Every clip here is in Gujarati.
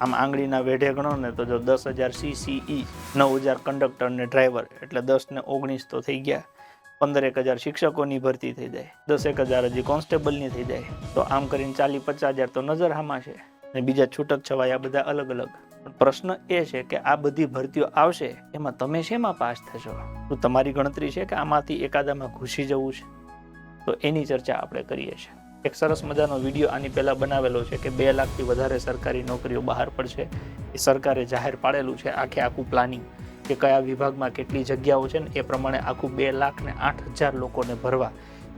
આમ આંગળીના વેઢે ગણો ને તો જો 10,000 CCE, 9,000 કંડક્ટર ને ડ્રાઈવર એટલે 10 ને 19 તો થઈ ગયા. 15,000 શિક્ષકોની ભરતી થઈ જાય, 10,000 હજી કોન્સ્ટેબલની થઈ જાય, તો આમ કરીને 40-50,000 તો નજર હામાં છે ને બીજા છૂટક છવાયા બધા અલગ અલગ. પણ પ્રશ્ન એ છે કે આ બધી ભરતીઓ આવશે એમાં તમે શેમાં પાસ થશો? તો તમારી ગણતરી છે કે આમાંથી એકાદામાં ઘૂસી જવું છે? તો એની ચર્ચા આપણે કરીએ છીએ. એક સરસ મજાનો વિડીયો આની પહેલા બનાવેલો છે કે 2 લાખથી વધારે સરકારી નોકરીઓ બહાર પડશે. એ સરકારે જાહેર પાડેલું છે આખું પ્લાનિંગ કે કયા વિભાગમાં કેટલી જગ્યાઓ છે ને એ પ્રમાણે આખું 2,08,000 લોકોને ભરવા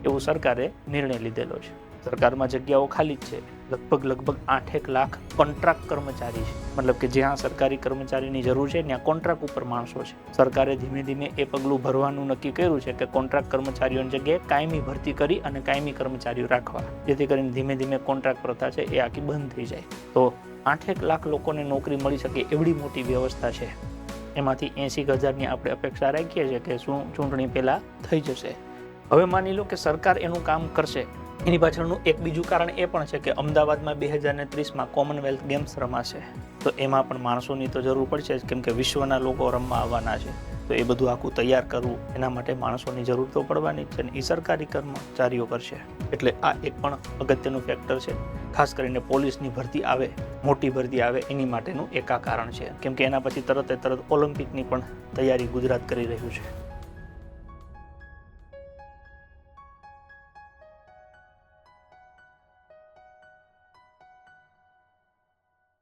એવું સરકારે નિર્ણય લીધેલો છે. સરકારમાં જગ્યાઓ ખાલી જ છે. લગભગ 8 લાખ કોન્ટ્રાક્ટ કર્મચારી છે. મતલબ કે જ્યાં સરકારી કર્મચારીની જરૂર છે ત્યાં કોન્ટ્રાક્ટ ઉપર માણસો છે. સરકારે ધીમે ધીમે એ પગલું ભરવાનું નક્કી કર્યું છે કે કોન્ટ્રાક્ટ કર્મચારીઓની જગ્યાએ કાયમી ભરતી કરી અને કાયમી કર્મચારીઓ રાખવા, જેથી કરીને ધીમે ધીમે કોન્ટ્રાક્ટ પ્રથા છે એ આખી બંધ થઈ જાય. તો 8 લાખ લોકોને નોકરી મળી શકે એવડી મોટી વ્યવસ્થા છે. એમાંથી 80,000ની આપણે અપેક્ષા રાખીએ છીએ કે શું ચૂંટણી પહેલા થઈ જશે. હવે માની લો કે સરકાર એનું કામ કરશે. એની પાછળનું એક બીજું કારણ એ પણ છે કે અમદાવાદમાં 2030માં કોમનવેલ્થ ગેમ્સ રમાશે, તો એમાં પણ માણસોની તો જરૂર પડશે જ, કેમ કે વિશ્વના લોકો રમવા આવવાના છે. તો એ બધું આખું તૈયાર કરવું એના માટે માણસોની જરૂર તો પડવાની જ છે ને એ સરકારી કર્મચારીઓ કરશે. એટલે આ એક પણ અગત્યનું ફેક્ટર છે. ખાસ કરીને પોલીસની ભરતી આવે, મોટી ભરતી આવે એની માટેનું એક આ કારણ છે, કેમ કે એના પછી તરત ઓલિમ્પિકની પણ તૈયારી ગુજરાત કરી રહ્યું છે.